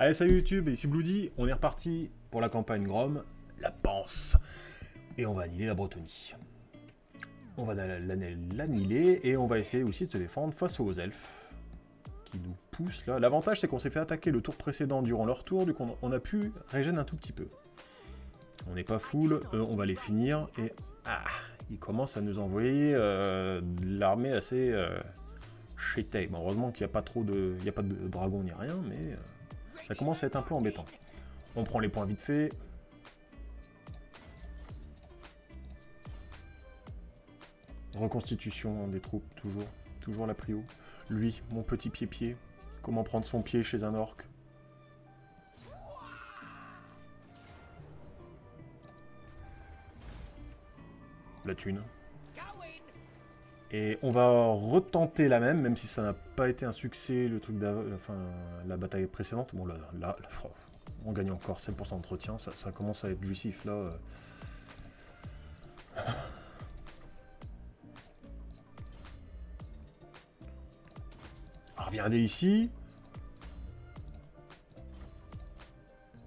Allez, salut YouTube, ici Bloody, on est reparti pour la campagne Grom, la panse. Et on va annihiler la Bretonnie. On va l'annihiler et on va essayer aussi de se défendre face aux elfes qui nous poussent là. L'avantage c'est qu'on s'est fait attaquer le tour précédent durant leur tour, du coup on a pu régénérer un tout petit peu. On n'est pas full, on va les finir et ils commencent à nous envoyer de l'armée assez chétée. Bon, heureusement qu'il n'y a pas trop de, il n'y a pas de dragons ni rien, mais ça commence à être un peu embêtant. On prend les points vite fait. Reconstitution des troupes, toujours la prio. Lui, mon petit pied-pied. Comment prendre son pied chez un orc. La thune. Et on va retenter la même si ça n'a pas été un succès, le truc enfin, la bataille précédente. Bon, là, on gagne encore 7% d'entretien, ça commence à être jouissif, là. Regardez ici.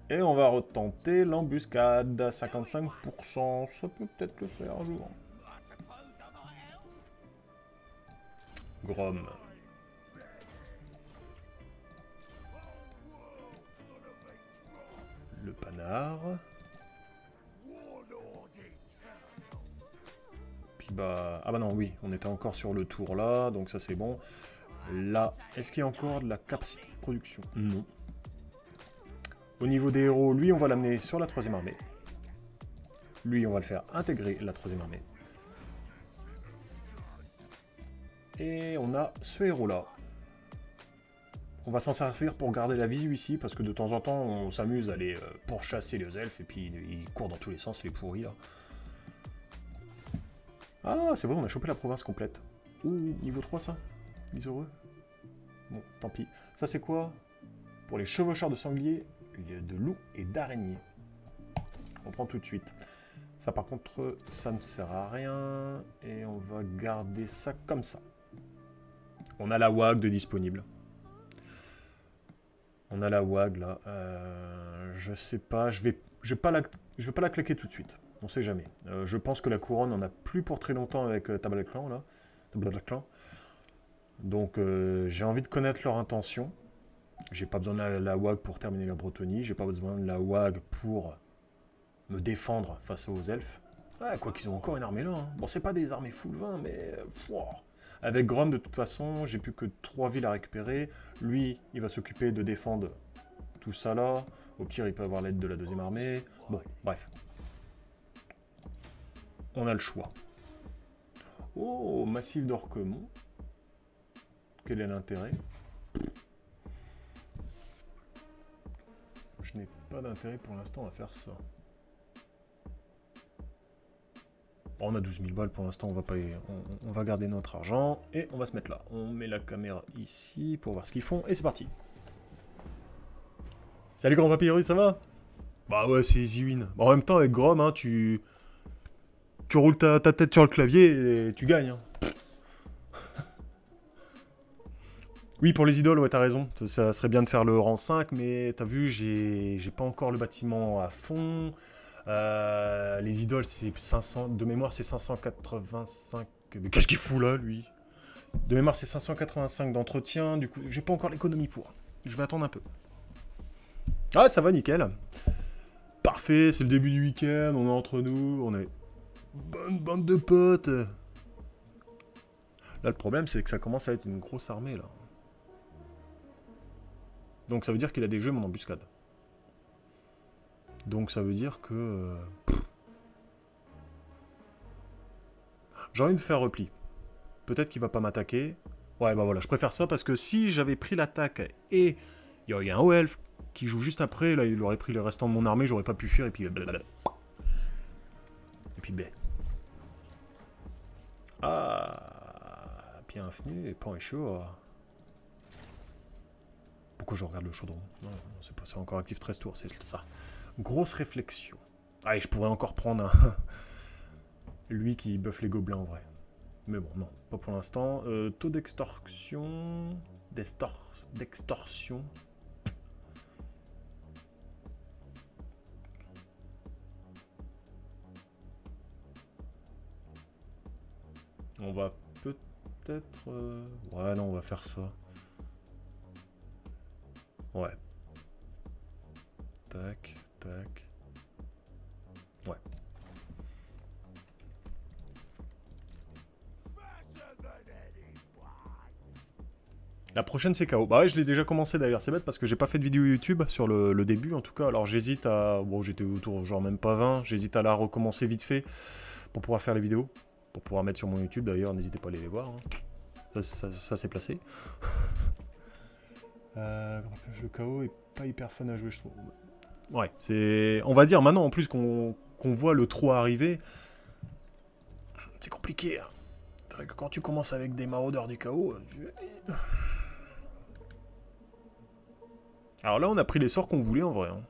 Et on va retenter l'embuscade à 55%. Ça peut peut-être le faire un jour. Grom. Le panard. Puis bah... Ah bah non, oui, on était encore sur le tour là, donc ça c'est bon. Là, est-ce qu'il y a encore de la capacité de production? Non. Au niveau des héros, lui, on va l'amener sur la 3ème armée. Lui, on va le faire intégrer la 3ème armée. Et on a ce héros-là. On va s'en servir pour garder la visu ici, parce que de temps en temps, on s'amuse à aller pourchasser les elfes, et puis ils courent dans tous les sens, les pourris, là. Ah, c'est vrai, on a chopé la province complète. Ouh, niveau 3, ça? Les heureux. Bon, tant pis. Ça, c'est quoi? Pour les chevaucheurs de sangliers, il y a de loups et d'araignées. On prend tout de suite. Ça, par contre, ça ne sert à rien. Et on va garder ça comme ça. On a la WAG de disponible. On a la WAG, là. Je sais pas. Je vais pas la claquer tout de suite. On sait jamais. Je pense que la couronne n'en a plus pour très longtemps avec Tablaclan, là. Tablaclan. Donc j'ai envie de connaître leur intention. J'ai pas besoin de la WAG pour terminer la Bretonnie. J'ai pas besoin de la WAG pour me défendre face aux elfes. Ah, quoi qu'ils ont encore une armée là. Hein. Bon, c'est pas des armées full 20, mais... Avec Grom, de toute façon, j'ai plus que 3 villes à récupérer. Lui, il va s'occuper de défendre tout ça là. Au pire, il peut avoir l'aide de la 2ème armée. Bon, bref. On a le choix. Oh, massif d'Orquemont. Quel est l'intérêt? Je n'ai pas d'intérêt pour l'instant à faire ça. Bon, on a 12 000 balles pour l'instant, on va garder notre argent et on va se mettre là. On met la caméra ici pour voir ce qu'ils font et c'est parti. Salut Grand Papyrus, ça va? Bah ouais, c'est easy win. Bon, en même temps, avec Grom, hein, tu roules ta tête sur le clavier et tu gagnes. Hein. Oui, pour les idoles, ouais, t'as raison. Ça serait bien de faire le rang 5, mais t'as vu, j'ai pas encore le bâtiment à fond. Les idoles, c'est 500... De mémoire, c'est 585... Mais qu'est-ce qu'il fout, là, lui? De mémoire, c'est 585 d'entretien. Du coup, j'ai pas encore l'économie pour. Je vais attendre un peu. Ah, ça va, nickel. Parfait, c'est le début du week-end. On est entre nous. On est... Bonne bande de potes. Là, le problème, c'est que ça commence à être une grosse armée, là. Donc ça veut dire qu'il a déjà joué mon embuscade. Donc ça veut dire que... J'ai envie de faire repli. Peut-être qu'il va pas m'attaquer. Ouais, bah voilà, je préfère ça parce que si j'avais pris l'attaque et il y a un haut elfe qui joue juste après, là il aurait pris les restants de mon armée, j'aurais pas pu fuir et puis... Et puis bé. Ah, bienvenue, pan et chaud. Pourquoi je regarde le chaudron? Non, c'est pas ça, encore actif 13 tours, c'est ça. Grosse réflexion. Ah, et je pourrais encore prendre un... lui qui buffe les gobelins en vrai. Mais bon, non, pas pour l'instant. Taux d'extorsion... D'extorsion... On va peut-être... Ouais, non, on va faire ça. Ouais. Tac, tac. Ouais. La prochaine c'est KO. Bah ouais, je l'ai déjà commencé d'ailleurs, c'est bête parce que j'ai pas fait de vidéo YouTube sur le début en tout cas. Alors j'hésite à... Bon, j'étais autour genre même pas 20, j'hésite à la recommencer vite fait pour pouvoir faire les vidéos. Pour pouvoir mettre sur mon YouTube d'ailleurs, n'hésitez pas à aller les voir. Hein. Ça c'est placé. Le KO est pas hyper fun à jouer je trouve. Ouais, c'est... On va dire maintenant en plus qu'on voit le trou arriver, c'est compliqué. Hein. C'est vrai que quand tu commences avec des maraudeurs du chaos... Alors là, on a pris les sorts qu'on voulait en vrai. Hein.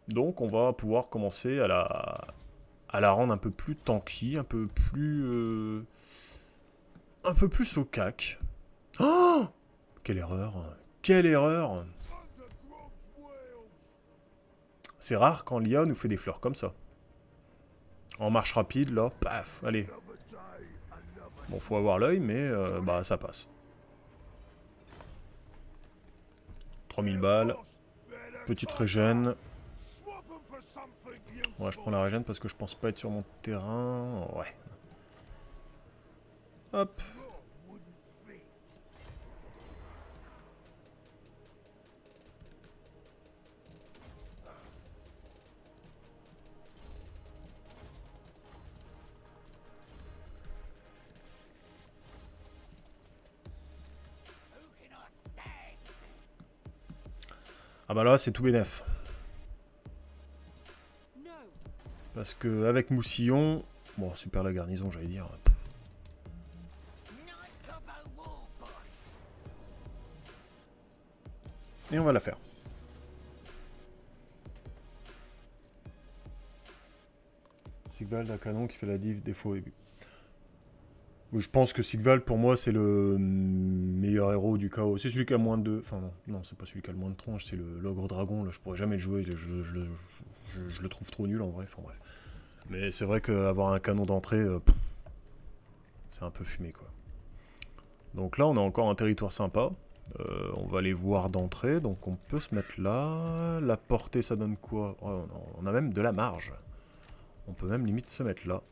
Donc on va pouvoir commencer à la rendre un peu plus tanky, un peu plus au cac. Oh, quelle erreur! Quelle erreur! C'est rare quand l'IA nous fait des fleurs comme ça. En marche rapide, là, paf, allez. Bon, faut avoir l'œil, mais bah ça passe. 3000 balles. Petite régène. Ouais, je prends la régène parce que je pense pas être sur mon terrain. Ouais. Hop. Ah bah là, c'est tout bénef. Parce que avec Moussillon... Bon, super la garnison, j'allais dire. Et on va la faire. Sigvald, un canon qui fait la div défaut et but. Je pense que Sigvald, pour moi, c'est le meilleur héros du chaos. C'est celui qui a moins de... Enfin, non, c'est pas celui qui a le moins de tronche, c'est l'ogre dragon. Là, je pourrais jamais le jouer, je le trouve trop nul en vrai. Enfin, bref. Mais c'est vrai qu'avoir un canon d'entrée, c'est un peu fumé, quoi. Donc là, on a encore un territoire sympa. On va aller voir d'entrée, donc on peut se mettre là. La portée, ça donne quoi? Oh, on a même de la marge. On peut même limite se mettre là.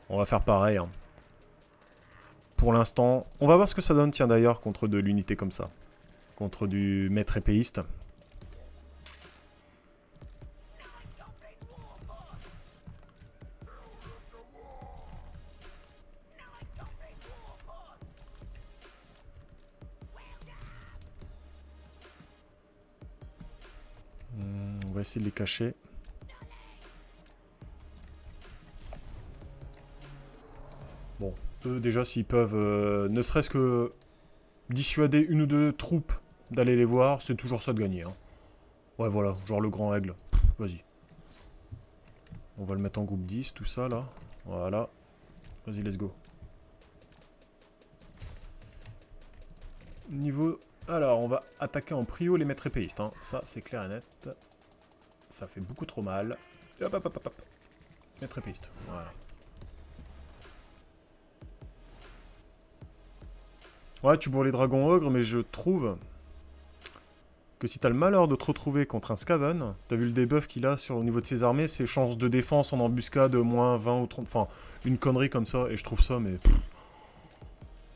On va faire pareil. Hein. Pour l'instant, on va voir ce que ça donne, tiens d'ailleurs, contre de l'unité comme ça. Contre du maître épéiste. On va essayer de les cacher. Bon, eux déjà s'ils peuvent, ne serait-ce que dissuader une ou deux troupes d'aller les voir, c'est toujours ça de gagner. Hein. Ouais voilà, genre le grand aigle. Vas-y. On va le mettre en groupe 10, tout ça là. Voilà. Vas-y, let's go. Niveau... Alors, on va attaquer en prio les maîtres épéistes. Hein. Ça, c'est clair et net. Ça fait beaucoup trop mal. Hop, hop, hop, hop. Maître épéiste. Voilà. Ouais, tu bourres les dragons ogres, mais je trouve que si t'as le malheur de te retrouver contre un Skaven, t'as vu le debuff qu'il a sur, au niveau de ses armées, ses chances de défense en embuscade, moins 20 ou 30... Enfin, une connerie comme ça, et je trouve ça, mais...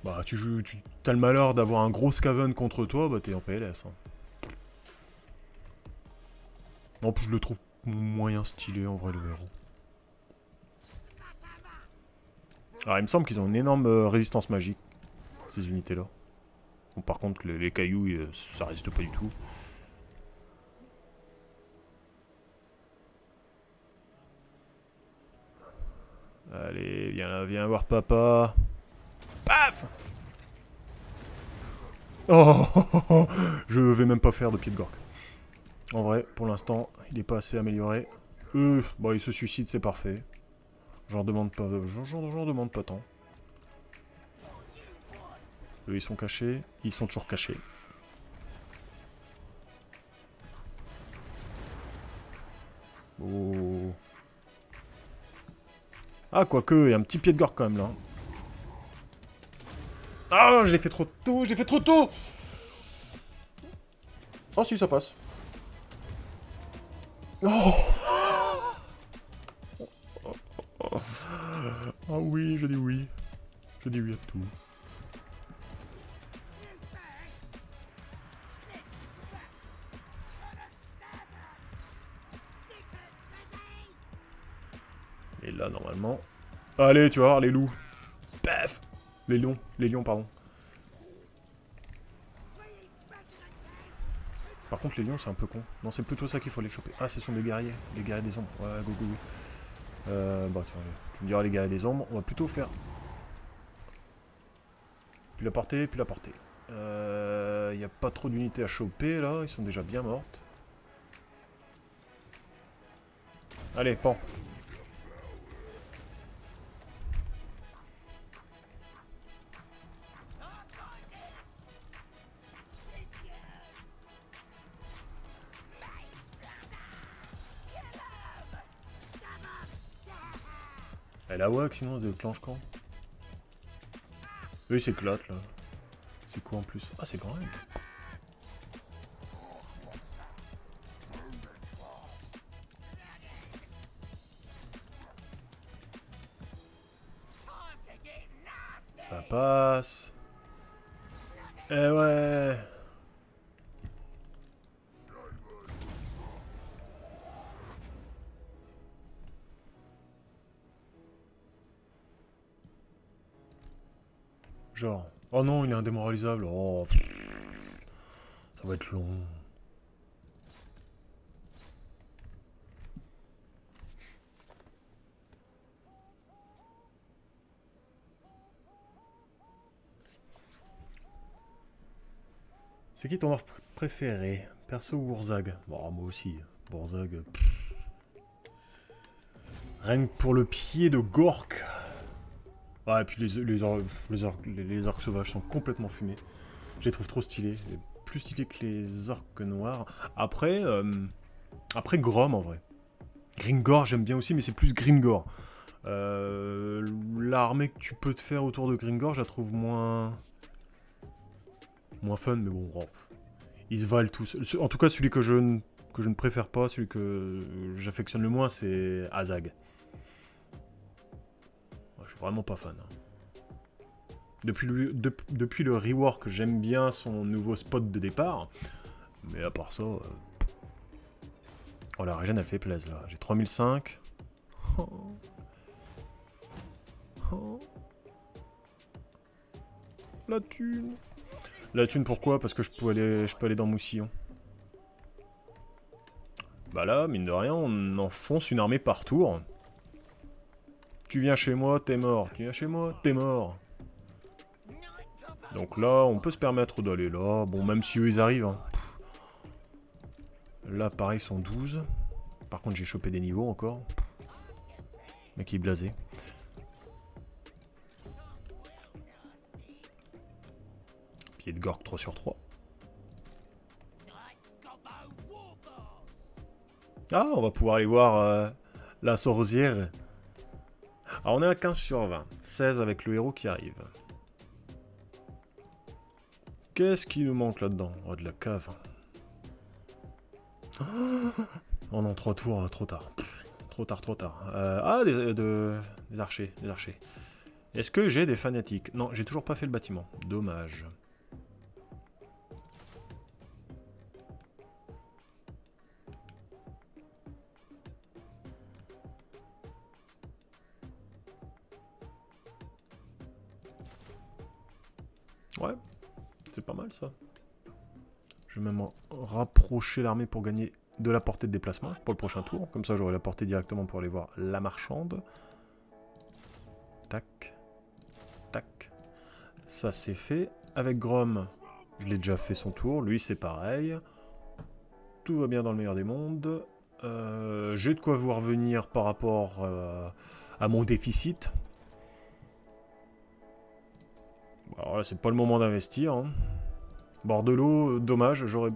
Bah, t'as le malheur d'avoir un gros Skaven contre toi, bah t'es en PLS. Hein. En plus, je le trouve moyen stylé, en vrai, le héros. Alors, il me semble qu'ils ont une énorme résistance magique, ces unités-là. Bon, par contre, les cailloux, ça résiste pas du tout. Allez, viens là, viens voir papa. Paf! Oh, je vais même pas faire de pied de gorque. En vrai, pour l'instant, il est pas assez amélioré. Bon, il se suicide, c'est parfait. J'en demande pas, j'en demande pas tant. Eux, ils sont cachés. Ils sont toujours cachés. Oh. Ah, quoique, il y a un petit pied de gore quand même, là. Ah, je l'ai fait trop tôt, j'ai fait trop tôt. Oh, si, ça passe. Oh. Ah oui, je dis oui. Je dis oui à tout. Et là, normalement... Allez, tu vas voir, les loups. Paf. Les lions, pardon. Par contre, les lions, c'est un peu con. Non, c'est plutôt ça qu'il faut les choper. Ah, ce sont des guerriers. Les guerriers des ombres. Ouais, go, go, go. Bah, tiens, tu me diras les guerriers des ombres. On va plutôt faire... Puis la portée, puis la portée. Il n'y a pas trop d'unités à choper, là. Ils sont déjà bien mortes. Allez, pan. Elle a WAC, sinon elle se déclenche quand? Oui, c'est clotte, là. C'est quoi en plus? Ah, c'est grand même. Ça passe. Eh ouais. Genre. Oh non, il est indémoralisable. Oh. Ça va être long. C'est qui ton orc préféré? Perso ou Urzag? Bon, moi aussi. Urzag. Rien que pour le pied de Gork. Ouais, et puis les orques sauvages sont complètement fumés. Je les trouve trop stylés. Plus stylés que les orques noirs. Après, après Grom en vrai. Grimgor j'aime bien aussi, mais c'est plus Grimgor. L'armée que tu peux te faire autour de Grimgor, je la trouve moins fun, mais bon, oh. Ils se valent tous. En tout cas, celui que je ne préfère pas, celui que j'affectionne le moins, c'est Azag. Je suis vraiment pas fan. Depuis le rework, j'aime bien son nouveau spot de départ. Mais à part ça... Oh, la régène, elle fait plaisir, là. J'ai 3005. Oh. Oh. La thune. La thune, pourquoi? Parce que je peux aller dans Moussillon. Bah là, mine de rien, on enfonce une armée par tour. Tu viens chez moi, t'es mort. Tu viens chez moi, t'es mort. Donc là, on peut se permettre d'aller là. Bon, même si eux, ils arrivent. Hein. Là, pareil, ils sont 12. Par contre, j'ai chopé des niveaux encore. Le mec, il est blasé. Pied de Gork 3 sur 3. Ah, on va pouvoir aller voir la sorcière. Alors, on est à 15 sur 20. 16 avec le héros qui arrive. Qu'est-ce qui nous manque là-dedans? Oh, de la cave. Oh non, 3 tours, trop tard. Trop tard, trop tard. Ah, des archers, des archers. Est-ce que j'ai des fanatiques? Non, j'ai toujours pas fait le bâtiment. Dommage. Ouais, c'est pas mal ça. Je vais même rapprocher l'armée pour gagner de la portée de déplacement pour le prochain tour. Comme ça, j'aurai la portée directement pour aller voir la marchande. Tac. Tac. Ça, c'est fait. Avec Grom, je l'ai déjà fait son tour. Lui, c'est pareil. Tout va bien dans le meilleur des mondes. J'ai de quoi vous revenir par rapport à mon déficit. Alors là, c'est pas le moment d'investir. Hein. Bord de l'eau, dommage, j'aurais...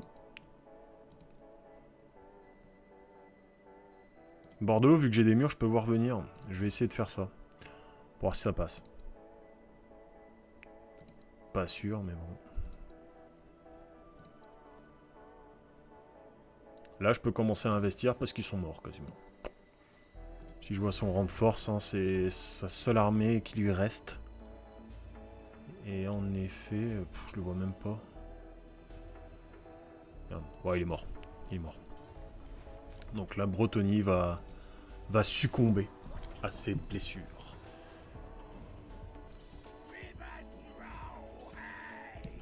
Bord de l'eau, vu que j'ai des murs, je peux voir venir. Je vais essayer de faire ça. Pour voir si ça passe. Pas sûr, mais bon. Là, je peux commencer à investir parce qu'ils sont morts quasiment. Si je vois son rang de force, hein, c'est sa seule armée qui lui reste. Et en effet, je le vois même pas. Ouais, il est mort. Il est mort. Donc la Bretonnie va succomber à ses blessures.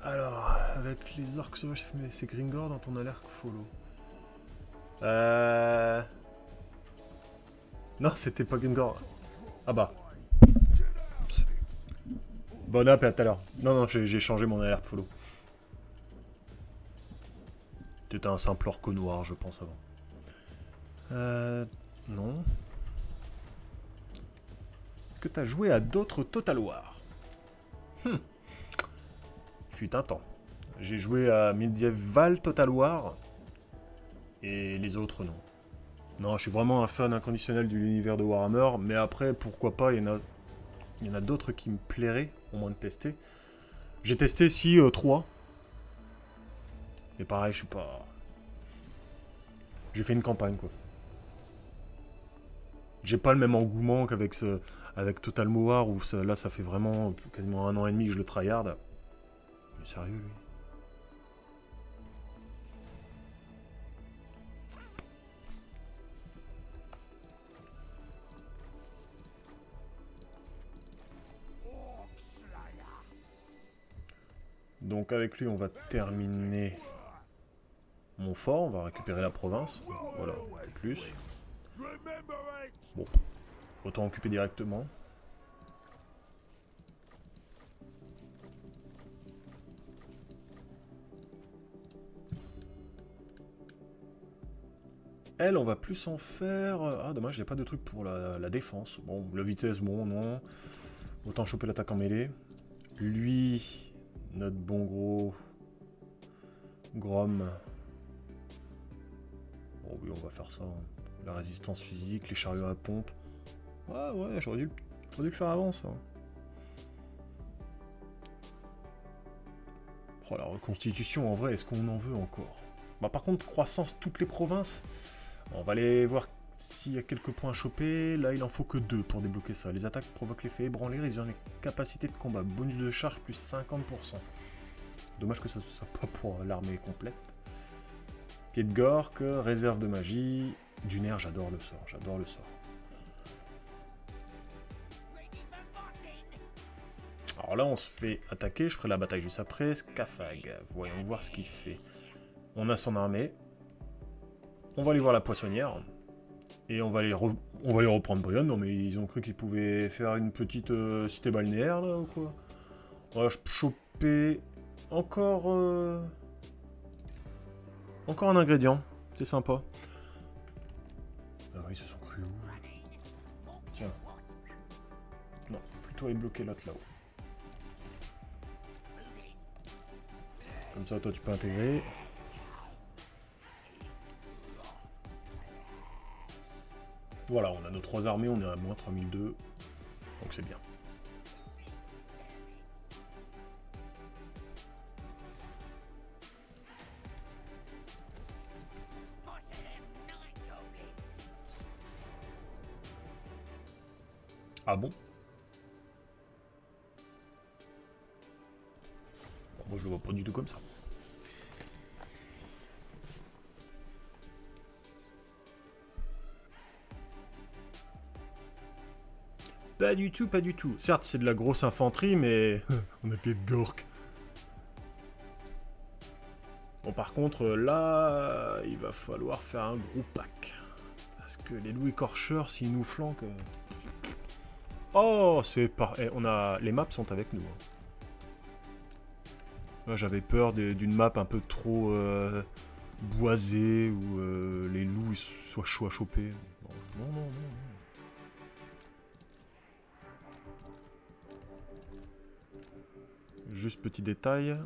Alors, avec les orques sauvages, c'est Gringor dans ton alerte follow. Non, c'était pas Gringor. Ah bah. Oups. Bon app à tout à l'heure. Non, j'ai changé mon alerte follow. C'était un simple orque noir, je pense, avant. Non. Est-ce que t'as joué à d'autres Total War? Fut un temps. J'ai joué à Medieval Total War. Et les autres, non. Non, je suis vraiment un fan inconditionnel de l'univers de Warhammer. Mais après, pourquoi pas, il y en a d'autres qui me plairaient, au moins de tester. J'ai testé, si, 3. Mais pareil, je suis pas... J'ai fait une campagne, quoi. J'ai pas le même engouement qu'avec avec Total War, où là, ça fait vraiment quasiment 1 an et demi que je le tryhard. Mais sérieux, lui. Donc avec lui, on va terminer mon fort, on va récupérer la province. Voilà, plus. Bon, autant occuper directement. Elle, on va plus en faire... Ah, dommage, il n'y a pas de truc pour la défense. Bon, la vitesse, bon, non. Autant choper l'attaque en mêlée. Lui, notre bon gros... Grom. Bon, oui, on va faire ça. La résistance physique, les chariots à pompe. Ouais, j'aurais dû le faire avant, ça. Oh, la reconstitution, en vrai, est-ce qu'on en veut encore? Bah, par contre, croissance, toutes les provinces. On va aller voir s'il y a quelques points à choper. Là, il en faut que 2 pour débloquer ça. Les attaques provoquent l'effet ébranlé, réduisant les capacités de combat. Bonus de charge plus 50%. Dommage que ça ne soit pas pour l'armée complète. Pied de Gork, réserve de magie. Dunaire, j'adore le sort, Alors là, on se fait attaquer, je ferai la bataille juste après. Scafag, voyons voir ce qu'il fait. On a son armée. On va aller voir la poissonnière. Et on va aller reprendre Brionne. Non mais ils ont cru qu'ils pouvaient faire une petite cité balnéaire là ou quoi? On va choper encore... Encore un ingrédient. C'est sympa. Ah oui, ils se sont crus où? Tiens. Non, plutôt aller bloquer l'autre là-haut. Comme ça, toi, tu peux intégrer. Voilà, on a nos 3 armées, on est à moins 3002. Donc c'est bien. Ah bon? Moi, je le vois pas du tout comme ça. Pas du tout, pas du tout. Certes, c'est de la grosse infanterie, mais on a pied de Gork. Bon, par contre, là, il va falloir faire un gros pack. Parce que les loups écorcheurs, s'ils nous flanquent... Oh, c'est pas... on a... Les maps sont avec nous. Moi, j'avais peur d'une map un peu trop boisée, où les loups soient chauds à choper. Non. Juste petit détail,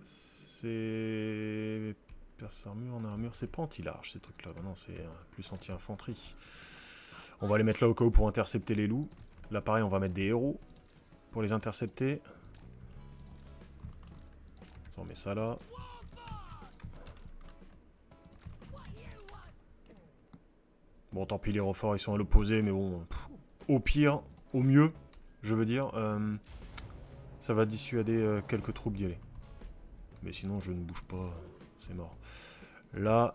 c'est... Perce armure en armure, c'est pas anti-large ces trucs là, non c'est plus anti-infanterie. On va les mettre là au cas où pour intercepter les loups. Là, pareil, on va mettre des héros pour les intercepter. On met ça là. Bon, tant pis, les renforts, ils sont à l'opposé, mais bon... Au pire, au mieux, je veux dire, ça va dissuader quelques troupes d'y aller. Mais sinon, je ne bouge pas, c'est mort. Là...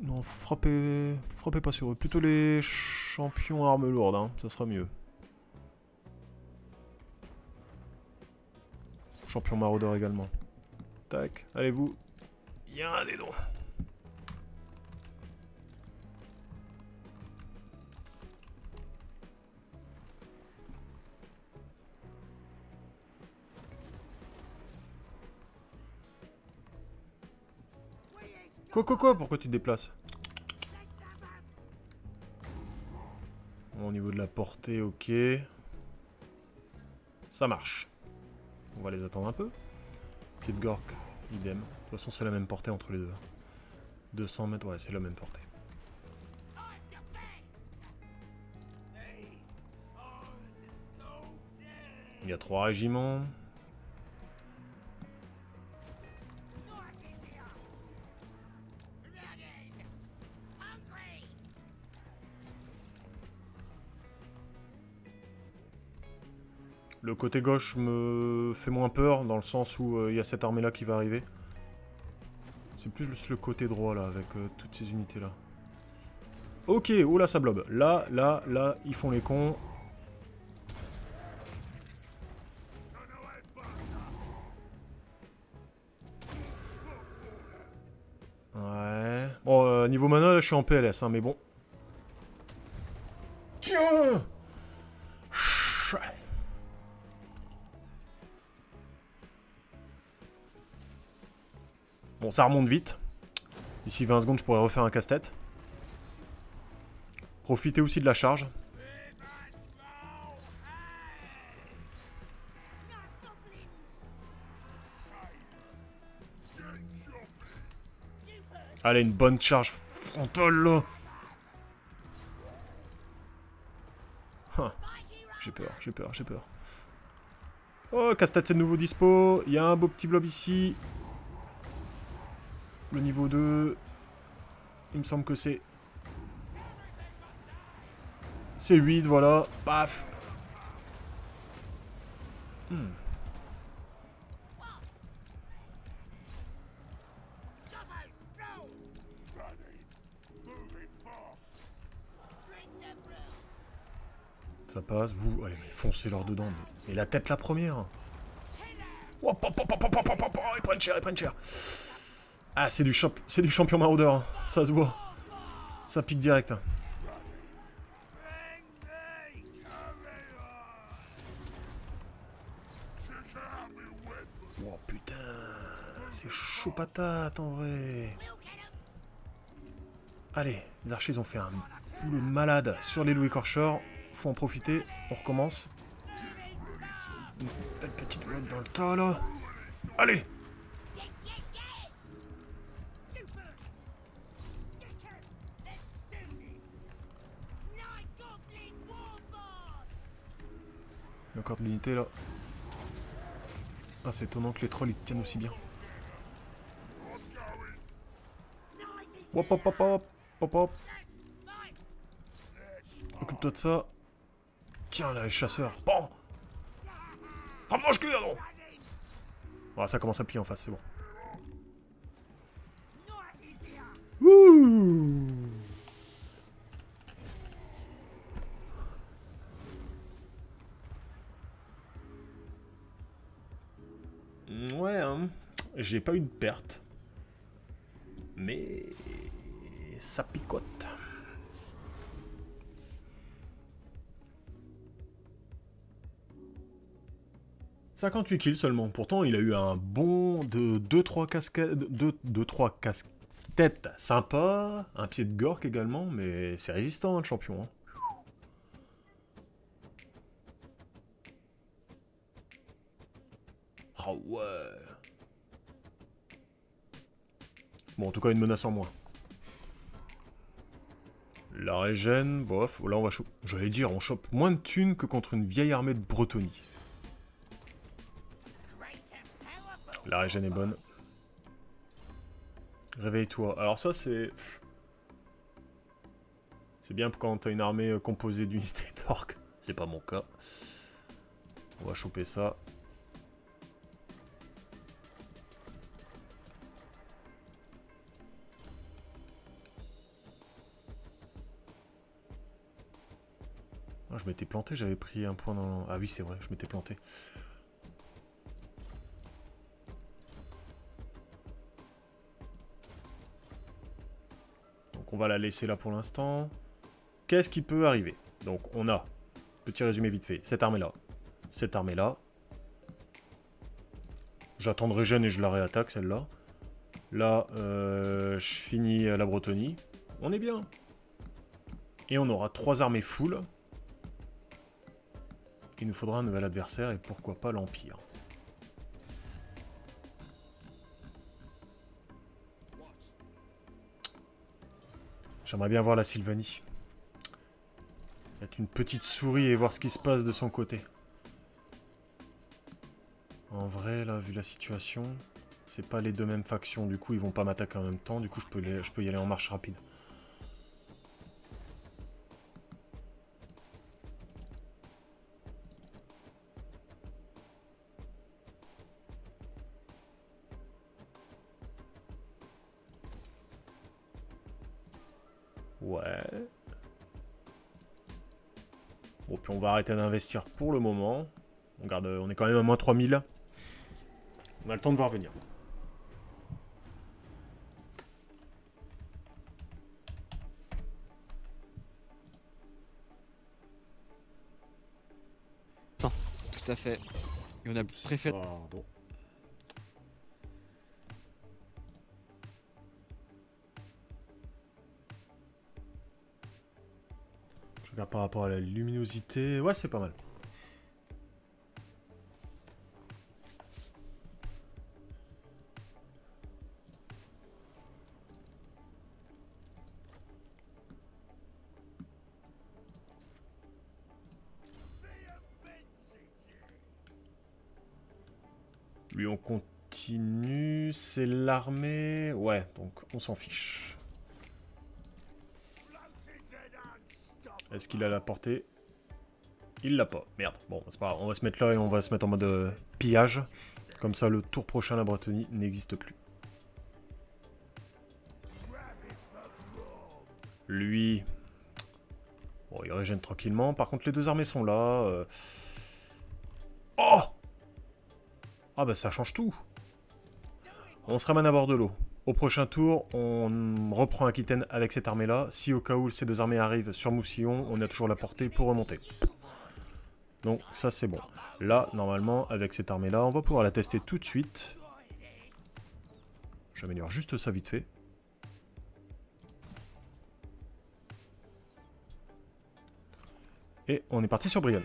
Non, frappez pas sur eux. Plutôt les champions armes lourdes, hein, ça sera mieux. Champion maraudeur également. Tac, allez-vous. Il y a un des dons. Quoi, pourquoi tu te déplaces? Bon, au niveau de la portée, ok. Ça marche. On va les attendre un peu. Pied de Gork, idem. De toute façon, c'est la même portée entre les deux. 200 mètres, ouais, c'est la même portée. Il y a 3 régiments. Le côté gauche me fait moins peur, dans le sens où il y a cette armée-là qui va arriver. C'est plus le côté droit, là, avec toutes ces unités-là. Ok, oh là, ça blobe. Là, ils font les cons. Ouais. Bon, niveau mana, là, je suis en PLS, hein, mais bon. Tiens! Bon, ça remonte vite. D'ici 20 secondes, je pourrais refaire un casse-tête. Profitez aussi de la charge. Allez, une bonne charge frontale, là. J'ai peur. Oh, casse-tête, c'est de nouveau dispo. Il y a un beau petit blob ici. Le niveau 2. Il me semble que c'est... C'est 8, voilà. Paf. Ça passe. Vous, allez, mais foncez leur dedans. Mais la tête, la première. Hop, hop, hop, hop, hop, hop, hop, hop, ils prennent cher. Ah, c'est du champion maraudeur, hein. Ça se voit. Ça pique direct. Oh putain, c'est chaud patate en vrai. Allez, les archers ils ont fait un boulot de malade sur les loups écorcheurs. Faut en profiter, on recommence. Une belle petite bloc dans le tas là. Allez! Il y a encore de l'unité là. Ah, c'est étonnant que les trolls ils tiennent aussi bien. Hop hop hop hop hop hop. Occupe-toi de ça. Tiens là, les chasseurs. Bon! Frappe-moi le cul, non! Voilà, ça commence à plier en face, c'est bon. Wouh! Ouais, hein. J'ai pas eu de perte. Mais... ça picote. « 58 kills seulement. Pourtant, il a eu un bon de 2-3 cascades... 2-3 casquettes sympas. Un pied de Gork également, mais c'est résistant, hein, le champion. Hein. Oh ouais. Bon, en tout cas, une menace en moins. La régène, bof, là on va choper. J'allais dire, on chope moins de thunes que contre une vieille armée de Bretonie. La régène est bonne. Réveille-toi. Alors ça c'est... C'est bien quand t'as une armée composée d'unités d'orques. C'est pas mon cas. On va choper ça. Ah, je m'étais planté, j'avais pris un point dans... Ah oui, c'est vrai, je m'étais planté. Donc on va la laisser là pour l'instant. Qu'est-ce qui peut arriver? Donc on a, petit résumé vite fait, cette armée-là. Cette armée-là. J'attends de régène et je la réattaque, celle-là. Là, je finis la Bretonie. On est bien. Et on aura 3 armées full. Il nous faudra un nouvel adversaire et pourquoi pas l'Empire. J'aimerais bien voir la Sylvanie. Mettre une petite souris et voir ce qui se passe de son côté. En vrai, là, vu la situation, c'est pas les deux mêmes factions. Du coup, ils vont pas m'attaquer en même temps. Du coup, je peux y aller en marche rapide. Ouais. Bon, puis on va arrêter d'investir pour le moment. On garde, on est quand même à moins 3000. On a le temps de voir venir. Tout à fait. Et on a préféré... Pardon. Je regarde par rapport à la luminosité. Ouais, c'est pas mal. Lui, on continue. C'est l'armée. Ouais, donc on s'en fiche. Est-ce qu'il a la portée? Il l'a pas. Merde. Bon, c'est pas grave. On va se mettre là et on va se mettre en mode pillage. Comme ça, le tour prochain, la Bretonie n'existe plus. Lui... Bon, il régène tranquillement. Par contre, les deux armées sont là. Oh! Ah bah ça change tout. On se ramène à bord de l'eau. Au prochain tour, on reprend Aquitaine avec cette armée-là. Si au cas où ces deux armées arrivent sur Moussillon, on a toujours la portée pour remonter. Donc ça c'est bon. Là, normalement, avec cette armée-là, on va pouvoir la tester tout de suite. J'améliore juste ça vite fait. Et on est parti sur Brienne.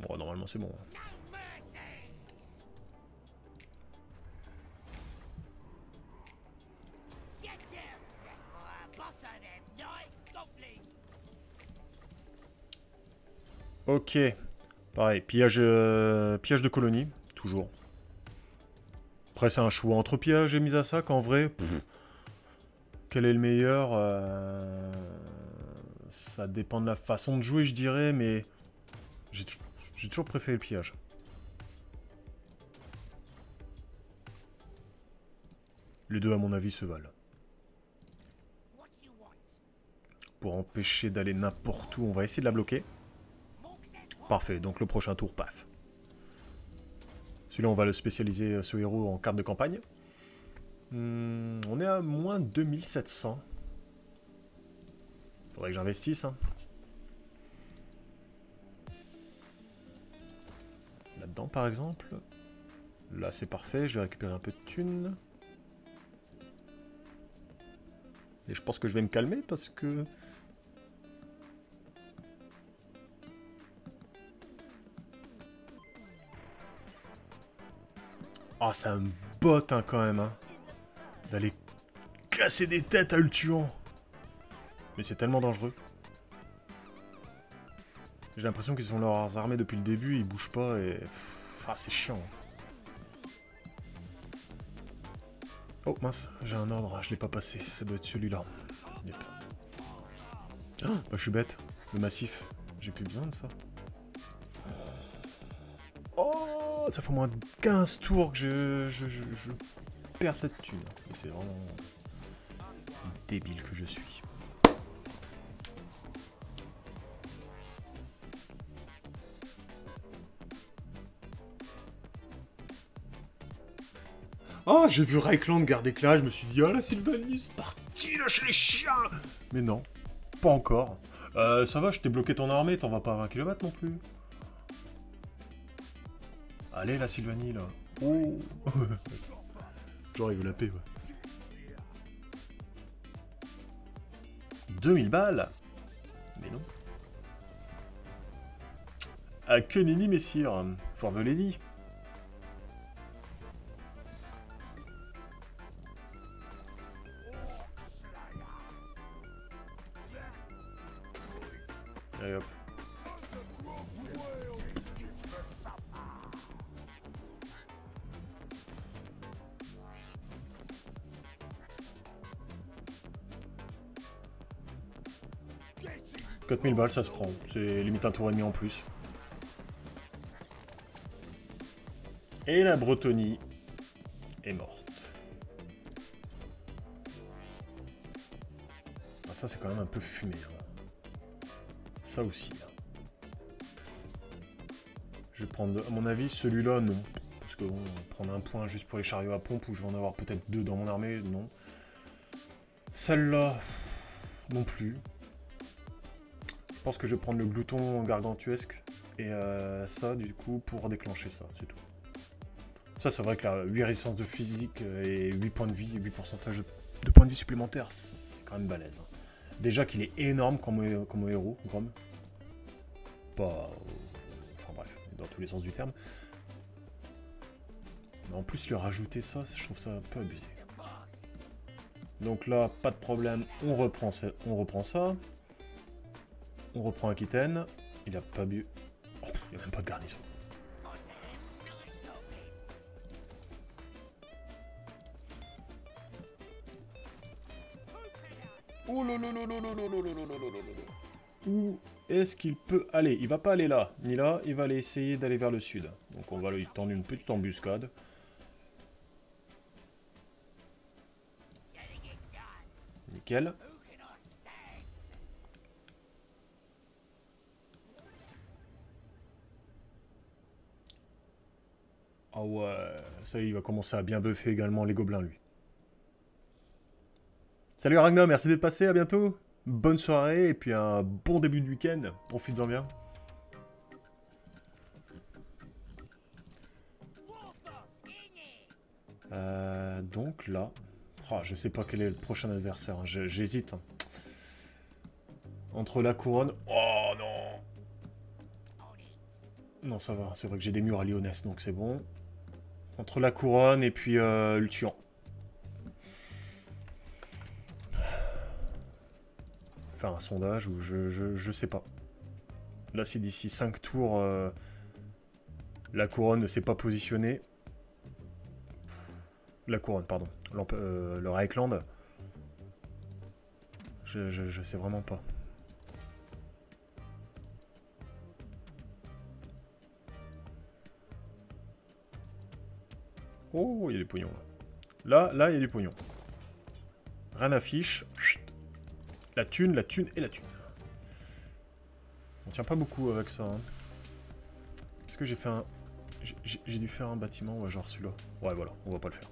Bon, normalement c'est bon. Ok. Pareil, pillage de colonie, toujours. Après c'est un choix entre pillage et mise à sac, en vrai. Quel est le meilleur? Ça dépend de la façon de jouer, je dirais, mais... J'ai toujours préféré le pillage. Les deux, à mon avis, se valent. Pour empêcher d'aller n'importe où, on va essayer de la bloquer. Parfait, donc le prochain tour, paf. Celui-là, on va le spécialiser, ce héros, en carte de campagne. On est à moins 2700. Faudrait que j'investisse, hein. Là-dedans, par exemple. Là, c'est parfait. Je vais récupérer un peu de thunes. Et je pense que je vais me calmer parce que... Ah, ça me botte hein, quand même. Hein, d'aller casser des têtes à le tuant. Mais c'est tellement dangereux. J'ai l'impression qu'ils ont leurs armées depuis le début, ils bougent pas et... Ah, c'est chiant. Oh mince, j'ai un ordre, je l'ai pas passé, ça doit être celui-là. Yep. Oh, bah je suis bête, le massif, j'ai plus besoin de ça. Oh, ça fait au moins 15 tours que je perds cette thune. Mais c'est vraiment débile que je suis. Oh, j'ai vu Reichland garder Clara, je me suis dit, oh la Sylvanie, c'est parti, lâche les chiens. Mais non, pas encore. Ça va, je t'ai bloqué ton armée, t'en vas pas à 20 km non plus. Allez, la Sylvanie, là. Oh. Genre, il veut la paix, ouais. 2000 balles. Mais non. À que nenni, messire. For the lady. Allez hop. « 4000 balles, ça se prend. C'est limite un tour et demi en plus. » Et la Bretonie est morte. Ah, ça, c'est quand même un peu fumé. Hein. Ça aussi. Hein. Je vais prendre, à mon avis, celui-là, non. Parce que bon, prendre un point juste pour les chariots à pompe, où je vais en avoir peut-être 2 dans mon armée, non. Celle-là, non plus. Je pense que je vais prendre le glouton gargantuesque. Et ça, du coup, pour déclencher ça, c'est tout. Ça, c'est vrai que la 8 résistance de physique et 8 points de vie, et 8% de points de vie supplémentaires, c'est quand même balèze. Hein. Déjà qu'il est énorme comme héros, Grom. Pas... Enfin bref, dans tous les sens du terme. Mais en plus, lui rajouter ça, je trouve ça un peu abusé. Donc là, pas de problème, on reprend ça. On reprend Aquitaine. Il a pas bu... Oh, il n'y a même pas de garnison. Oh où est-ce qu'il peut aller? Il va pas aller là, ni là, il va aller essayer d'aller vers le sud. Donc on va lui tendre une petite embuscade. Nickel. Ah ouais, ça il va commencer à bien buffer également les gobelins lui. Salut Ragnar, merci d'être passé, à bientôt. Bonne soirée et puis un bon début de week-end. Profites-en bien. Donc là... Oh, je sais pas quel est le prochain adversaire, hein. J'hésite. Hein. Entre la couronne... Oh non! Non, ça va, c'est vrai que j'ai des murs à Lyonesse, donc c'est bon. Entre la couronne et puis le tuant. Faire un sondage ou je sais pas. Là, si d'ici 5 tours, la couronne ne s'est pas positionnée. La couronne, pardon. Le Reichland. Je sais vraiment pas. Oh, il y a des pognons. Là, il y a du pognon. Rien n'affiche. La thune et la thune. On tient pas beaucoup avec ça. Hein. Est-ce que j'ai fait un... J'ai dû faire un bâtiment, ouais, genre celui-là. Ouais, voilà, on va pas le faire.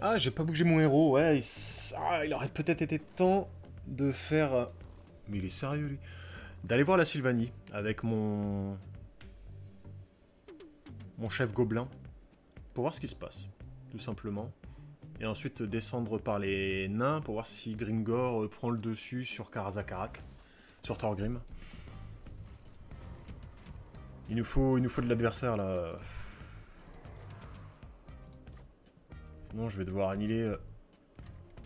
Ah, j'ai pas bougé mon héros, ouais. Il aurait peut-être été temps de faire... Mais il est sérieux, lui. D'aller voir la Sylvanie avec mon chef gobelin pour voir ce qui se passe, tout simplement. Et ensuite descendre par les nains pour voir si Gringor prend le dessus sur Karazakarak. Sur Thorgrim. Il nous faut de l'adversaire là. Sinon je vais devoir annihiler...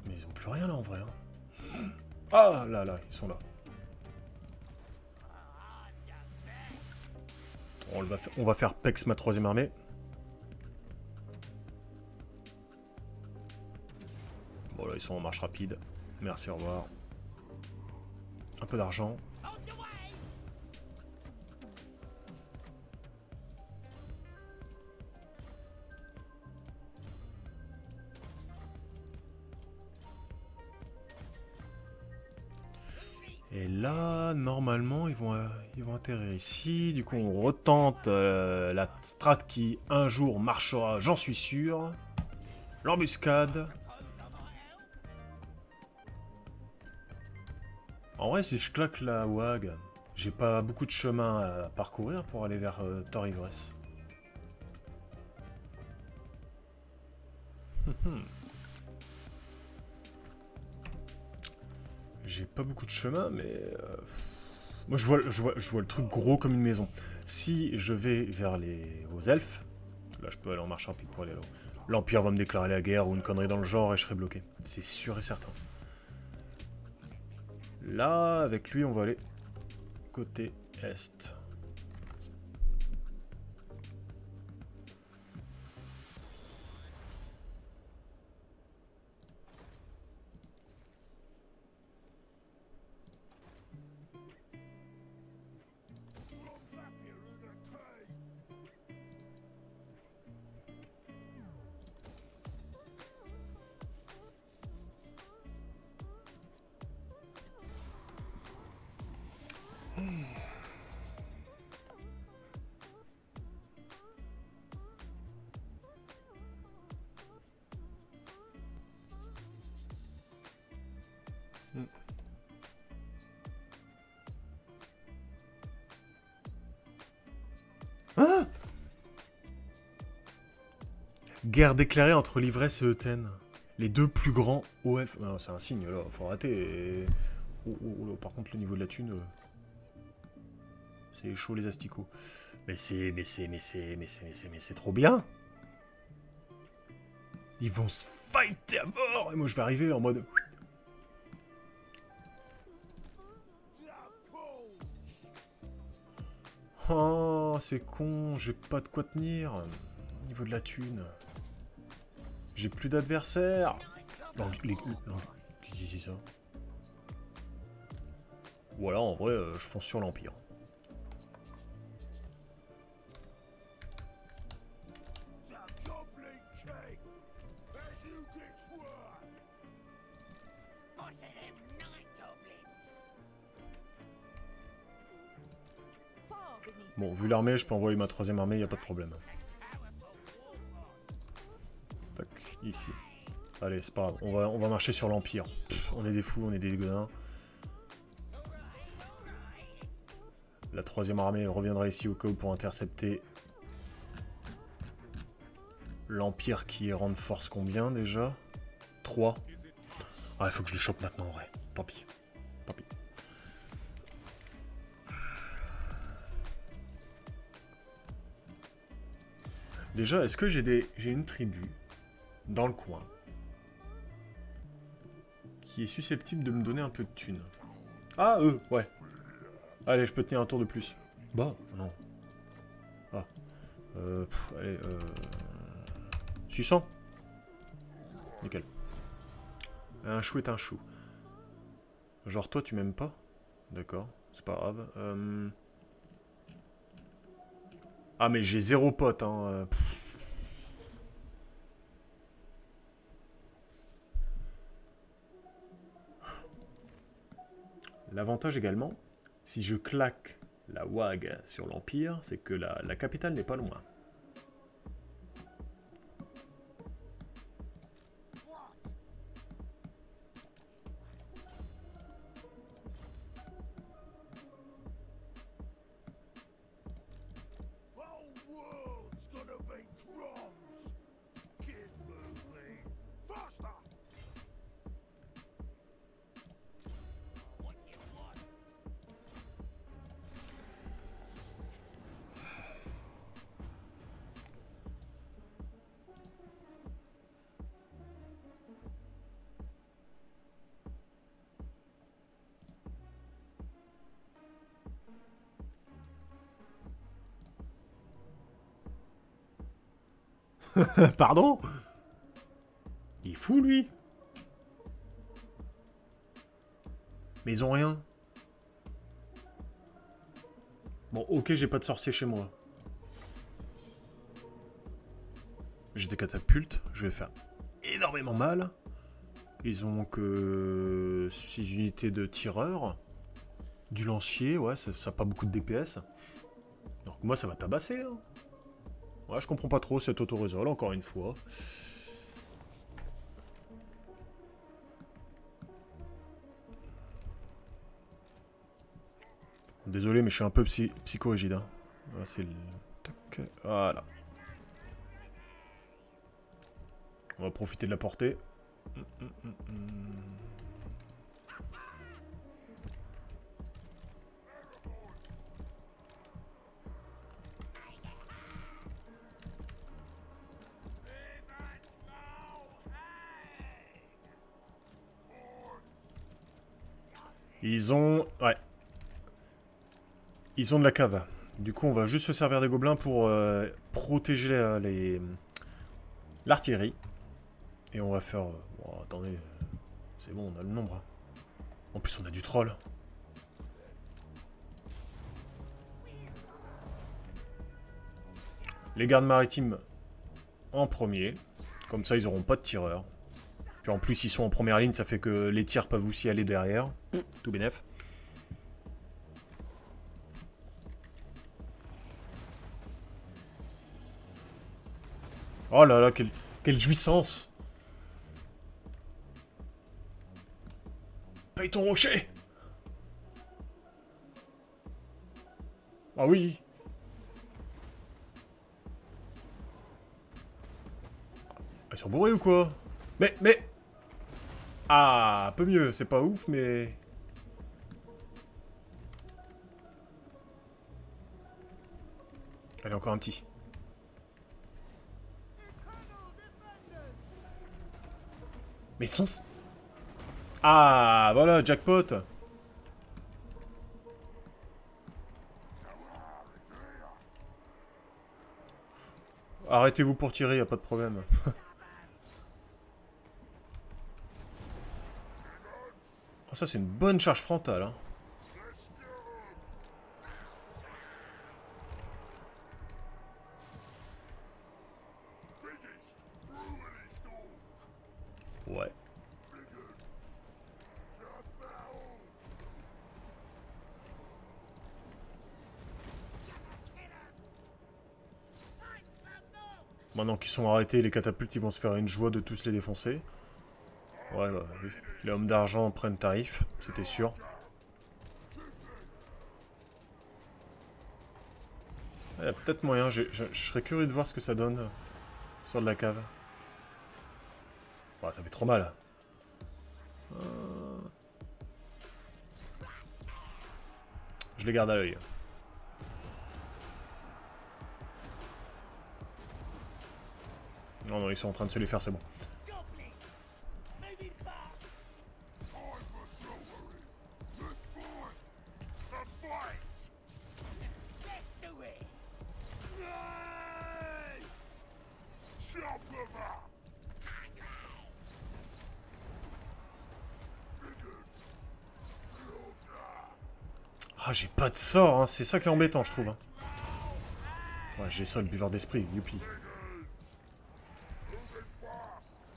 Mais ils ont plus rien là en vrai. Hein. Ah là là, ils sont là. On va faire Pex ma 3ème armée. Bon là ils sont en marche rapide. Merci, au revoir. Un peu d'argent. Et là, normalement, ils vont atterrir ici. Du coup, on retente la strat qui, un jour, marchera, j'en suis sûr. L'embuscade. En vrai, si je claque la WAG, j'ai pas beaucoup de chemin à parcourir pour aller vers Thor Ivresse. J'ai pas beaucoup de chemin, mais... moi, je vois le truc gros comme une maison. Si je vais vers aux elfes, là, je peux aller en marche rapide pour aller là-haut. L'Empire va me déclarer la guerre ou une connerie dans le genre et je serai bloqué. C'est sûr et certain. Là, avec lui, on va aller côté est. Ah, guerre déclarée entre l'Ivresse et Euten. Les deux plus grands hauts elfes. Non, c'est un signe là, faut arrêter. Oh, par contre, le niveau de la thune, c'est chaud les asticots. Mais c'est trop bien. Ils vont se fighter à mort et moi je vais arriver en mode. Oh, c'est con, j'ai pas de quoi tenir. Au niveau de la thune. J'ai plus d'adversaires. Qu'est-ce que c'est ça? Voilà, en vrai, je fonce sur l'Empire. Bon, vu l'armée, je peux envoyer ma 3ème armée, y a pas de problème. Tac, ici. Allez, c'est pas grave, on va marcher sur l'Empire. On est des fous, on est des godins. La 3ème armée reviendra ici au cas où pour intercepter l'Empire qui est rang de force combien déjà? 3. Ah, il faut que je le chope maintenant en vrai. Tant pis. Tant pis. Déjà, est-ce que j'ai une tribu dans le coin qui est susceptible de me donner un peu de thunes? Ah, eux, ouais. Allez, je peux tenir un tour de plus. Bah, non. Ah. Allez, 600. Nickel. Un chou est un chou. Genre, toi, tu m'aimes pas? D'accord, c'est pas grave. Ah, mais j'ai 0 pote, hein. L'avantage également, si je claque la WAG sur l'Empire, c'est que la capitale n'est pas loin. Pardon? Il est fou, lui. Mais ils ont rien. Bon, ok, j'ai pas de sorcier chez moi. J'ai des catapultes, je vais faire énormément mal. Ils ont que 6 unités de tireurs. Du lancier, ouais, ça a pas beaucoup de DPS. Donc moi, ça va tabasser. Hein. Ouais, je comprends pas trop cet auto-resolve, encore une fois. Désolé, mais je suis un peu psychorigide. Hein. Ouais, c'est le... Tac. Voilà. On va profiter de la portée. Ils ont... Ouais. Ils ont de la cave. Du coup, on va juste se servir des gobelins pour protéger l'artillerie. Et on va faire... Oh, attendez. C'est bon, on a le nombre. En plus, on a du troll. Les gardes maritimes en premier. Comme ça, ils n'auront pas de tireurs. Puis en plus, ils sont en première ligne, ça fait que les tirs peuvent aussi aller derrière. Tout bénef. Oh là là, quelle jouissance! Paye ton rocher! Ah oui! Ils sont bourrés ou quoi? Mais... Ah, un peu mieux, c'est pas ouf, mais... Allez, encore un petit. Mais ils sont... Ah, voilà, jackpot. Arrêtez-vous pour tirer, y a pas de problème. Oh, ça, c'est une bonne charge frontale, hein. Ouais. Maintenant qu'ils sont arrêtés, les catapultes, ils vont se faire une joie de tous les défoncer. Ouais, bah, oui. Les hommes d'argent prennent tarif, c'était sûr. Il y a peut-être moyen, je serais curieux de voir ce que ça donne sur de la cave. Ouais, ça fait trop mal. Je les garde à l'œil. Non, non, ils sont en train de se les faire, c'est bon. Ah, j'ai pas de sort, hein. C'est ça qui est embêtant, je trouve. Hein. Ouais, j'ai ça, le buveur d'esprit, youpi.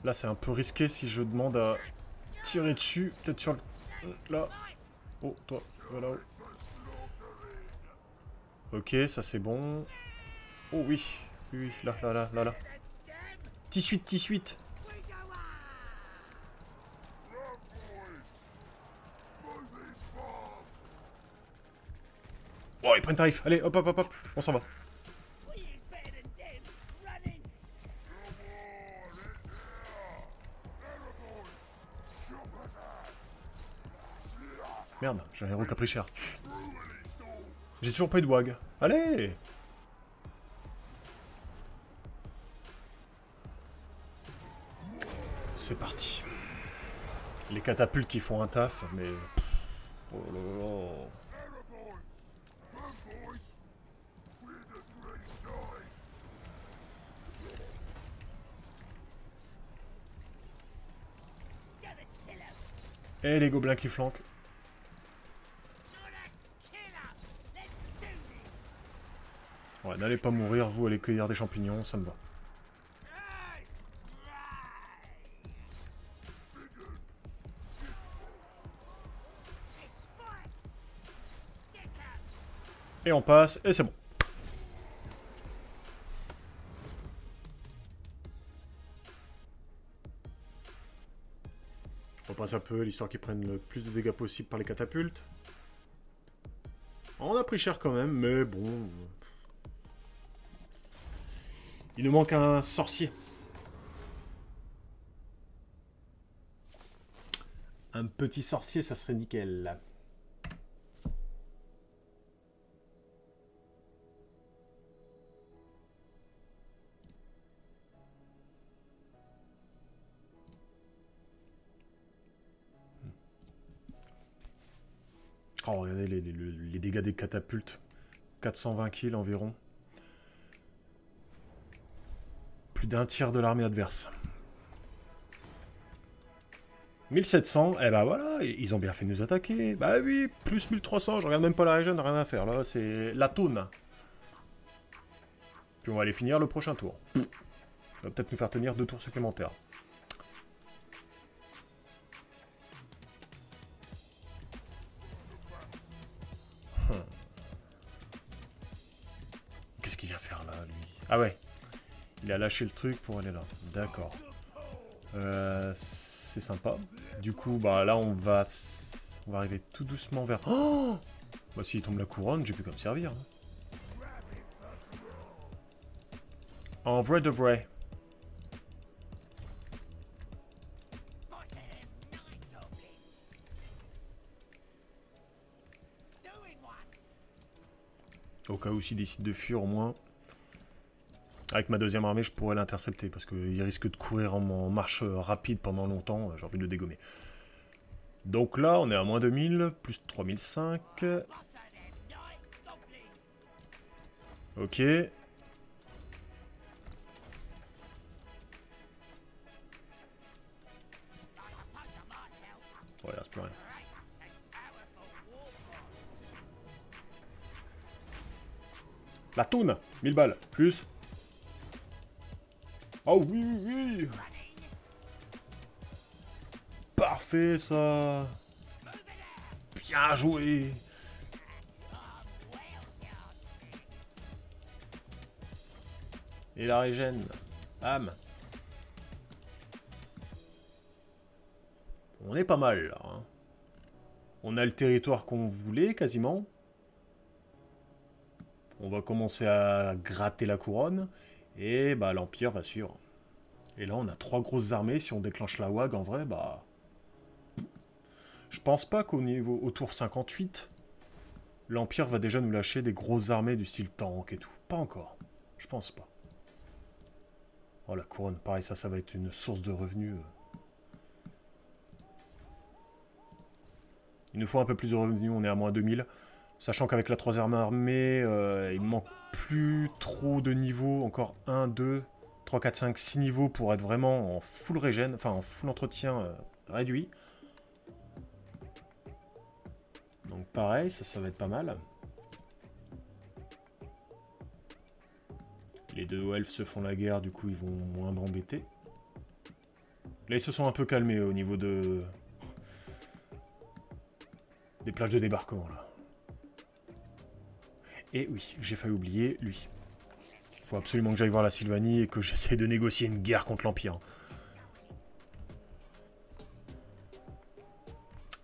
Là, c'est un peu risqué si je demande à tirer dessus. Peut-être sur le... Là. Oh, toi, voilà. Ok, ça c'est bon. Oh oui, oui, là, là, là, là, là. Tissuite, tissuite. Oh, ils prennent tarif. Allez, hop, hop, hop, hop. On s'en va. Merde, j'ai un héros qui a pris cher. J'ai toujours pas eu de wag. Allez! C'est parti. Les catapultes qui font un taf, mais... Oh là là. Et les gobelins qui flanquent. Ouais, n'allez pas mourir, vous allez cueillir des champignons, ça me va. Et on passe, et c'est bon. On passe un peu, l'histoire qu'ils prennent le plus de dégâts possible par les catapultes. On a pris cher quand même, mais bon... Il nous manque un sorcier. Un petit sorcier, ça serait nickel. Oh, regardez les dégâts des catapultes. 420 kills environ. Plus d'un tiers de l'armée adverse. 1700, eh ben voilà, ils ont bien fait de nous attaquer. Bah oui, plus 1300, je regarde même pas la région, rien à faire. Là, c'est la toune. Puis on va aller finir le prochain tour. Ça va peut-être nous faire tenir 2 tours supplémentaires. Qu'est-ce qu'il vient faire là, lui? Ah ouais. Il a lâché le truc pour aller là. D'accord. C'est sympa. Du coup, bah là, on va arriver tout doucement vers... Oh, bah s'il tombe la couronne, j'ai plus qu'à me servir. En vrai de vrai. Au cas où s'il décide de fuir, au moins... Avec ma deuxième armée, je pourrais l'intercepter, parce qu'il risque de courir en marche rapide pendant longtemps, j'ai envie de le dégommer. Donc là, on est à moins 2000, plus 3005. Ok. Ouais, il reste plus rien. La toune 1000 balles, plus... Oh oui, oui, oui. Parfait, ça. Bien joué. Et la régène. Bam. On est pas mal, là. Hein. On a le territoire qu'on voulait, quasiment. On va commencer à gratter la couronne. Et bah l'Empire va suivre. Et là on a 3 grosses armées. Si on déclenche la WAG en vrai, bah... Je pense pas au tour 58, l'Empire va déjà nous lâcher des grosses armées du style tank et tout. Pas encore. Je pense pas. Oh la couronne, pareil, ça va être une source de revenus. Il nous faut un peu plus de revenus, on est à moins 2000. Sachant qu'avec la 3e armée, il me manque plus trop de niveaux. Encore 1, 2, 3, 4, 5, 6 niveaux pour être vraiment en full régène, enfin en full entretien réduit. Donc pareil, ça va être pas mal. Les 2 elfes se font la guerre, du coup ils vont moins m'embêter. Là ils se sont un peu calmés au niveau de... des plages de débarquement là. Et oui, j'ai failli oublier lui. Il faut absolument que j'aille voir la Sylvanie et que j'essaie de négocier une guerre contre l'Empire.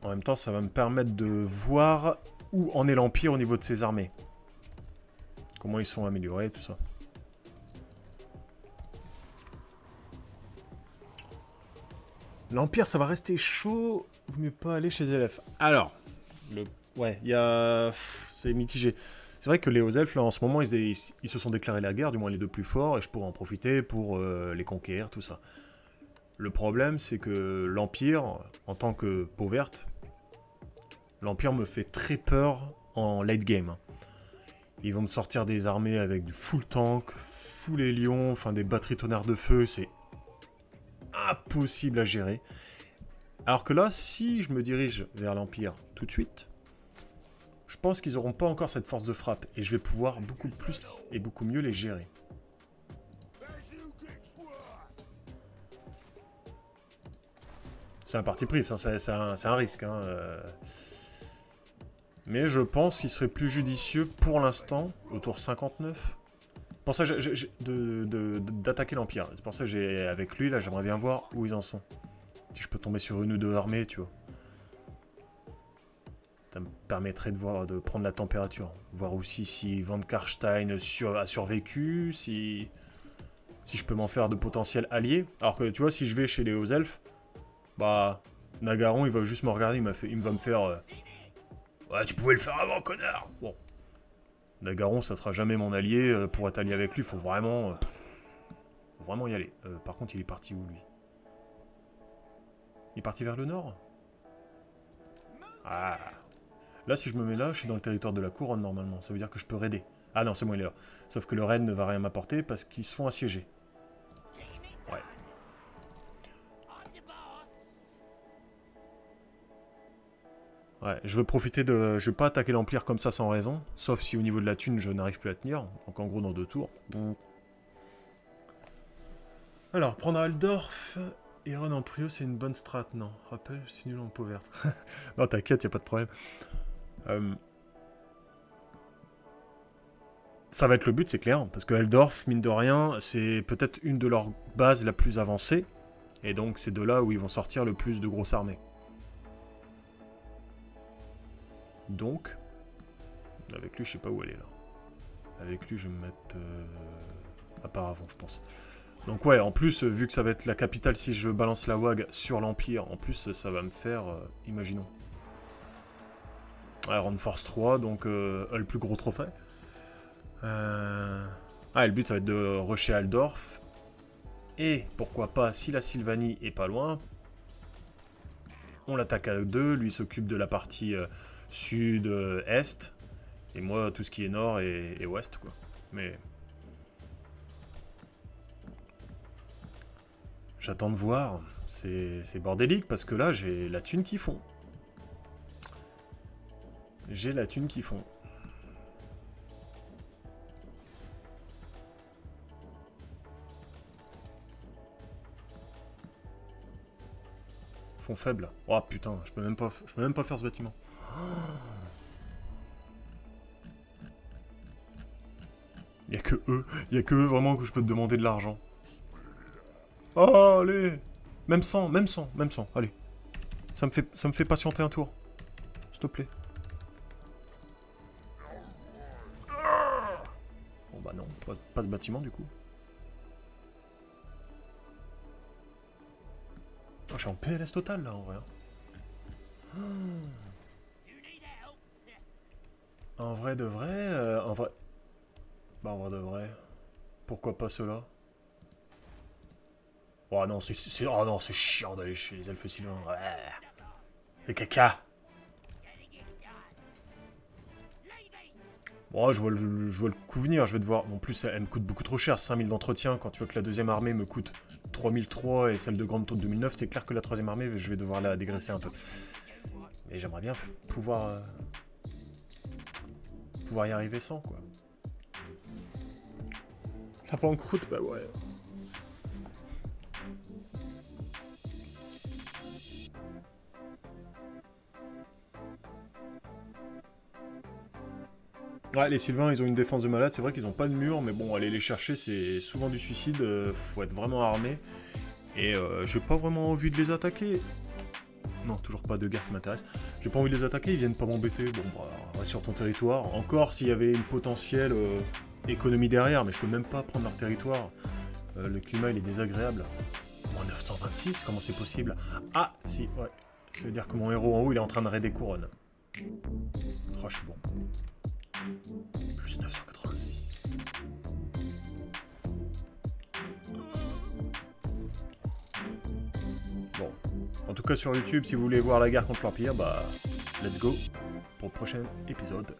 En même temps, ça va me permettre de voir où en est l'Empire au niveau de ses armées. Comment ils sont améliorés, tout ça. L'Empire, ça va rester chaud. Vaut mieux pas aller chez les elfes. Alors, ouais, il y a... C'est mitigé. C'est vrai que les hauts elfes, là, en ce moment, ils se sont déclarés la guerre, du moins les 2 plus forts, et je pourrais en profiter pour les conquérir, tout ça. Le problème, c'est que l'Empire, en tant que peau verte, l'Empire me fait très peur en late game. Ils vont me sortir des armées avec du full tank, full hélion, enfin des batteries tonnerres de feu, c'est impossible à gérer. Alors que là, si je me dirige vers l'Empire tout de suite, je pense qu'ils n'auront pas encore cette force de frappe. Et je vais pouvoir beaucoup plus et beaucoup mieux les gérer. C'est un parti pris, c'est un risque. Hein. Mais je pense qu'il serait plus judicieux pour l'instant, au tour 59, pour ça d'attaquer l'Empire. C'est pour ça que avec lui, là, j'aimerais bien voir où ils en sont. Si je peux tomber sur une ou deux armées, tu vois. Ça me permettrait de prendre la température. Voir aussi si Van Karstein a survécu, si je peux m'en faire de potentiels alliés. Alors que, tu vois, si je vais chez les hauts elfes, bah, Nagaron, il va juste me regarder, il va me faire... Ouais, tu pouvais le faire avant, connard. Bon. Nagaron, ça sera jamais mon allié. Pour être allié avec lui, faut vraiment y aller. Par contre, il est parti où, lui? Il est parti vers le nord? Ah. Là, si je me mets là, je suis dans le territoire de la couronne, normalement. Ça veut dire que je peux raider. Ah non, c'est bon, il est là. Sauf que le raid ne va rien m'apporter parce qu'ils se font assiéger. Ouais. Ouais, je veux profiter de... Je vais pas attaquer l'Empire comme ça sans raison. Sauf si au niveau de la thune, je n'arrive plus à tenir. Donc en gros, dans 2 tours. Alors, prendre Aldorf... Iron en prio, c'est une bonne strat, non. Rappel, je suis nul en peau verte. Non, t'inquiète, y a pas de problème. Ça va être le but, c'est clair. Parce que Aldorf, mine de rien, c'est peut-être une de leurs bases la plus avancée. Et donc, c'est de là où ils vont sortir le plus de grosses armées. Donc, avec lui, je sais pas où elle est, là. Avec lui, je vais me mettre à part avant, je pense. Donc ouais, en plus, vu que ça va être la capitale si je balance la WAG sur l'Empire, en plus, ça va me faire, imaginons. Iron Force 3, donc le plus gros trophée. Ah, et le but, ça va être de rusher Aldorf. Et, pourquoi pas, si la Sylvanie est pas loin, on l'attaque à 2, lui s'occupe de la partie sud-est, et moi, tout ce qui est nord et ouest, quoi. Mais... J'attends de voir. C'est bordélique parce que là, j'ai la thune qui fond. J'ai la thune qui fond. Fond faible. Oh putain, je peux même pas faire ce bâtiment. Il y a que eux vraiment que je peux te demander de l'argent. Oh, allez. Même 100, allez. Ça me fait patienter un tour. S'il te plaît. Bon bah non, pas ce bâtiment du coup. Oh, je suis en PLS total là en vrai. En vrai de vrai, en vrai... Bah en vrai de vrai... Pourquoi pas ceux-là? Oh non, c'est chiant d'aller chez les elfes sylvains. Ouais. C'est caca. Bon, je vois le coup venir, je vais devoir... En plus, elle me coûte beaucoup trop cher, 5000 d'entretien. Quand tu vois que la deuxième armée me coûte 3003 et celle de Grande Taux de 2009, c'est clair que la troisième armée, je vais devoir la dégraisser un peu. Mais j'aimerais bien pouvoir y arriver sans, quoi. La banqueroute, bah ouais. Ouais, les Sylvains, ils ont une défense de malade. C'est vrai qu'ils n'ont pas de mur, mais bon, aller les chercher, c'est souvent du suicide. Faut être vraiment armé. Et j'ai pas vraiment envie de les attaquer. Non, toujours pas de guerre qui m'intéresse. J'ai pas envie de les attaquer, ils viennent pas m'embêter. Bon, bah, reste sur ton territoire. Encore s'il y avait une potentielle économie derrière, mais je peux même pas prendre leur territoire. Le climat, il est désagréable. Moins 926, comment c'est possible? Ah, si, ouais. Ça veut dire que mon héros en haut, il est en train de raider couronne. Oh, je suis bon. Plus 986. Bon. En tout cas sur YouTube, si vous voulez voir la guerre contre l'Empire, bah let's go pour le prochain épisode.